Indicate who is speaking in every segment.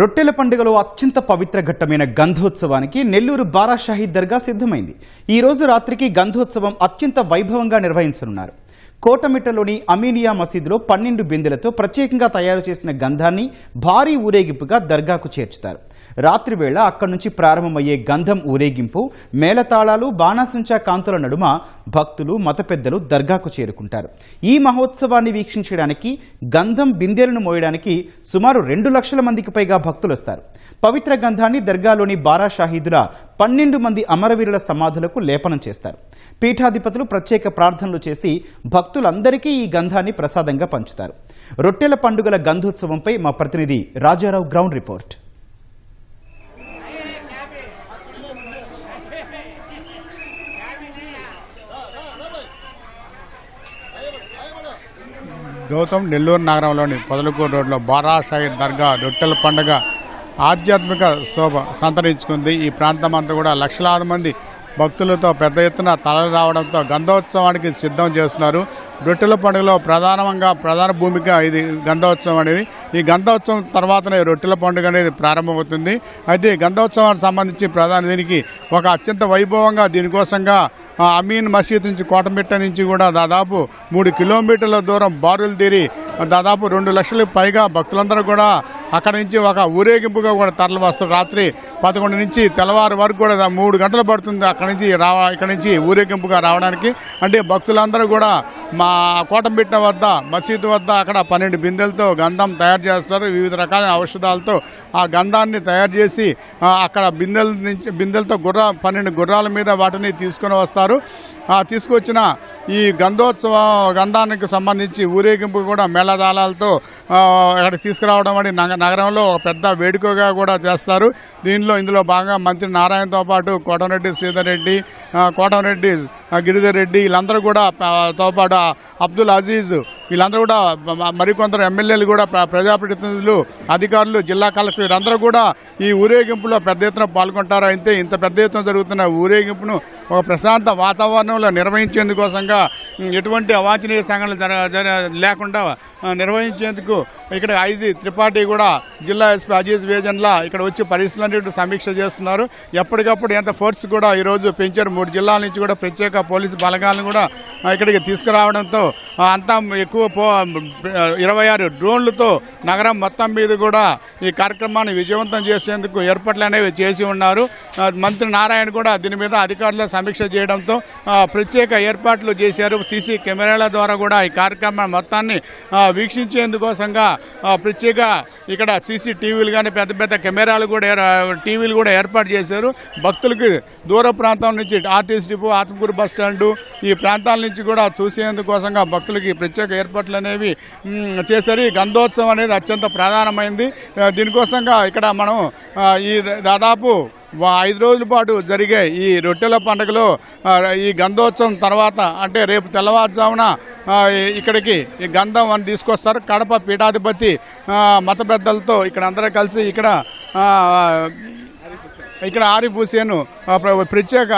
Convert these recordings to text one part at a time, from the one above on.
Speaker 1: రొట్టెల పండుగలో అత్యంత పవిత్ర ఘట్టమైన గంధోత్సవానికి నెల్లూరు బారా షాహీద్ దర్గా సిద్ధమైంది. ఈ రోజు రాత్రికి గంధోత్సవం అత్యంత వైభవంగా నిర్వహించనున్నారు. కోటమిట్టలోని అమీనియా మసీదులో 12 బిందెలతో ప్రత్యేకంగా తయారు చేసిన గంధాన్ని భారీ ఊరేగింపుగా దర్గాకు చేర్చుతారు. రాత్రి వేళ అక్కడి నుంచి ప్రారంభమయ్యే గంధం ఊరేగింపు మేళతాళాలు బాణాసంచా కాంతుల నడుమ భక్తులు మత పెద్దలు దర్గాకు చేరుకుంటారు. ఈ మహోత్సవాన్ని వీక్షించడానికి గంధం బిందెలను మోయడానికి సుమారు 2 లక్షల మందికి పైగా భక్తులు వస్తారు. పవిత్ర గంధాన్ని దర్గాలోని బారా షాహీదుల 12 మంది అమరవీరుల సమాధులకు లేపనం చేస్తారు. పీఠాధిపతులు ప్రత్యేక ప్రార్థనలు చేసి భక్తులందరికీ ఈ గంధాన్ని ప్రసాదంగా పంచుతారు. రొట్టెల పండుగల గంధోత్సవంపై మా ప్రతినిధి రాజారావు గ్రౌండ్ రిపోర్ట్.
Speaker 2: గౌతమ్ నెల్లూరు నగరంలోని పొదలకూరు రోడ్లో బారా షాహీద్ దర్గా రొట్టెల పండుగ ఆధ్యాత్మిక శోభ సంతరించుకుంది. ఈ ప్రాంతం అంతా కూడా లక్షలాది మంది భక్తులతో పెద్ద ఎత్తున తరలి రావడంతో గంధోత్సవానికి సిద్ధం చేస్తున్నారు. రొట్టెల పండుగలో ప్రధాన భూమిక ఇది గంధోత్సవం అనేది. ఈ గంధోత్సవం తర్వాతనే రొట్టెల పండుగ అనేది ప్రారంభమవుతుంది. అయితే గంధోత్సవానికి సంబంధించి దీనికి ఒక అత్యంత వైభవంగా దీనికోసంగా అమీన్ మసీద్ నుంచి కోటమిట్ట నుంచి కూడా దాదాపు 3 కిలోమీటర్ల దూరం బారులు తీరి దాదాపు 2 లక్షలకు పైగా భక్తులందరూ కూడా అక్కడి నుంచి ఒక ఊరేగింపుగా కూడా తరలి వస్తారు. రాత్రి 11 నుంచి తెల్లవారు వరకు కూడా 3 గంటలు పడుతుంది ఇక్కడి నుంచి ఊరేగింపుగా రావడానికి. అంటే భక్తులందరూ కూడా మా కోటమిట్ట వద్ద మసీదు వద్ద అక్కడ 12 బిందెలతో గంధం తయారు చేస్తారు. వివిధ రకాలైన ఔషధాలతో ఆ గంధాన్ని తయారు చేసి అక్కడ బిందెలతో 12 గుర్రాల మీద వాటిని తీసుకొని వస్తారు. తీసుకొచ్చిన ఈ గంధానికి సంబంధించి ఊరేగింపు కూడా మేళతాళాలతో అక్కడ తీసుకురావడం అని నగరంలో పెద్ద వేడుకగా కూడా చేస్తారు. ఇందులో బాగా మంత్రి నారాయణతో పాటు కోటమిరెడ్డి శ్రీధర్ రెడ్డి, కోటమిరెడ్డి గిరిధర్ రెడ్డి వీళ్ళందరూ కూడా తో పాటు అబ్దుల్ అజీజ్ వీళ్ళందరూ కూడా మరికొందరు ఎమ్మెల్యేలు కూడా ప్రజాప్రతినిధులు అధికారులు జిల్లా కలెక్టర్ వీళ్ళందరూ కూడా ఈ ఊరేగింపులో పెద్ద ఎత్తున పాల్గొంటారు. అయితే ఇంత పెద్ద ఎత్తున జరుగుతున్న ఊరేగింపును ఒక ప్రశాంత వాతావరణంలో నిర్వహించేందుకోసంగా ఎటువంటి అవాంఛనీయ సంఘటనలు లేకుండా నిర్వహించేందుకు ఇక్కడ ఐజీ త్రిపాఠి కూడా జిల్లా ఎస్పీ అజీజ్ వేజన్లా ఇక్కడ వచ్చి పరిస్థితులన్నింటి సమీక్ష చేస్తున్నారు. ఎప్పటికప్పుడు ఎంత ఫోర్స్ కూడా ఈరోజు పెంచారు. 3 జిల్లాల నుంచి కూడా ప్రత్యేక పోలీసు బలగాలను కూడా ఇక్కడికి తీసుకురావడంతో అంతా ఎక్కువ 26 డ్రోన్లతో నగరం మొత్తం మీద కూడా ఈ కార్యక్రమాన్ని విజయవంతం చేసేందుకు ఏర్పాట్లు అనేవి చేసి ఉన్నారు. మంత్రి నారాయణ కూడా దీని మీద అధికారుల సమీక్ష చేయడంతో ప్రత్యేక ఏర్పాట్లు చేశారు. సీసీ కెమెరాల ద్వారా కూడా ఈ కార్యక్రమం మొత్తాన్ని వీక్షించేందుకోసంగా ప్రత్యేక ఇక్కడ CCTVలు కానీ పెద్ద పెద్ద కెమెరాలు కూడా టీవీలు కూడా ఏర్పాటు చేశారు. భక్తులకి దూర ప్రాంతం నుంచి RTC depot, Atmakur bus stand ఈ ప్రాంతాల నుంచి కూడా చూసేందుకోసంగా భక్తులకి ప్రత్యేక ఏర్పాట్లు అనేవి చేశారు. ఈ గంధోత్సవం అనేది అత్యంత ప్రధానమైంది. దీనికోసంగా ఇక్కడ మనం ఈ దాదాపు 5 రోజుల పాటు జరిగే ఈ రొట్టెల పండుగలో ఈ గంధోత్సవం తర్వాత అంటే రేపు తెల్లవారుజామున ఇక్కడికి ఈ గంధం అని తీసుకొస్తారు. కడప పీఠాధిపతి మత పెద్దలతో ఇక్కడ అందరూ కలిసి ఇక్కడ ఆరిఫ్ హుసేన్ ప్రత్యేక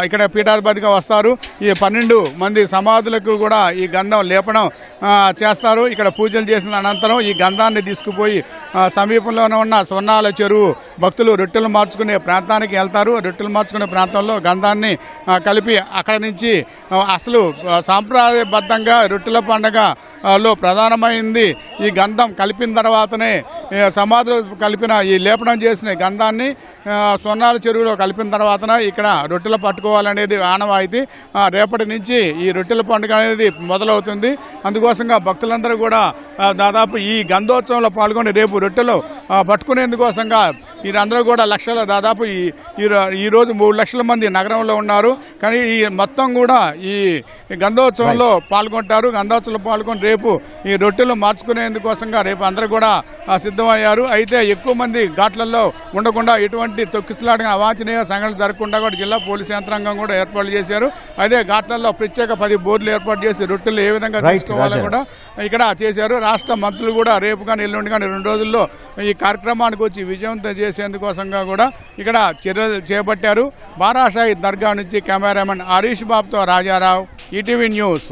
Speaker 2: ఇక్కడ పీఠాధిపతిగా వస్తారు. ఈ 12 మంది సమాధులకు కూడా ఈ గంధం లేపనం చేస్తారు. ఇక్కడ పూజలు చేసిన అనంతరం ఈ గంధాన్ని తీసుకుపోయి సమీపంలోనే ఉన్న సొన్నాల చెరువు భక్తులు రొట్టెలు మార్చుకునే ప్రాంతానికి వెళ్తారు. రొట్టెలు మార్చుకునే ప్రాంతంలో గంధాన్ని కలిపి అక్కడి నుంచి అసలు సాంప్రదాయబద్ధంగా రొట్టెల పండుగలో ప్రధానమైంది ఈ గంధం కలిపిన తర్వాతనే సమాధులు కలిపిన ఈ లేపనం చేసిన గంధాన్ని సొన్నాల చెరువులో కలిపిన తర్వాతన ఇక్కడ రొట్టెలు పట్టుకోవాలనేది ఆనవాయితీ. రేపటి నుంచి ఈ రొట్టెల పండుగ అనేది మొదలవుతుంది. అందుకోసంగా భక్తులందరూ కూడా దాదాపు ఈ గంధోత్సవంలో పాల్గొని రేపు రొట్టెలు పట్టుకునేందుకోసంగా వీరందరూ కూడా దాదాపు ఈ రోజు 3 లక్షల మంది నగరంలో ఉన్నారు. కానీ ఈ మొత్తం కూడా ఈ గంధోత్సవంలో పాల్గొంటారు. గంధోత్సవంలో పాల్గొని రేపు ఈ రొట్టెలు మార్చుకునేందుకోసంగా రేపు అందరూ కూడా సిద్ధమయ్యారు. అయితే ఎక్కువ మంది ఘాట్లలో ఉండకుండా ఎటువంటి తొక్కిసలాడిన అవాంఛనీయ సంఘటనలు జరగకుండా కూడా జిల్లా పోలీసు యంత్రాంగం కూడా ఏర్పాట్లు చేశారు. అదే ఘాట్లలో ప్రత్యేక 10 బోర్డులు ఏర్పాటు చేసి రొట్టెలు ఏ విధంగా తీసుకోవాలని కూడా ఇక్కడ చేశారు. రాష్ట్ర మంత్రులు కూడా రేపు కానీ ఎల్లుండి కానీ 2 రోజుల్లో ఈ కార్యక్రమానికి వచ్చి విజయవంతం చేసేందుకోసంగా కూడా ఇక్కడ చర్యలు చేపట్టారు. బారా షాహీద్ దర్గా నుంచి కెమెరామెన్ హరీష్ బాబుతో రాజారావు, ఈటీవీ న్యూస్.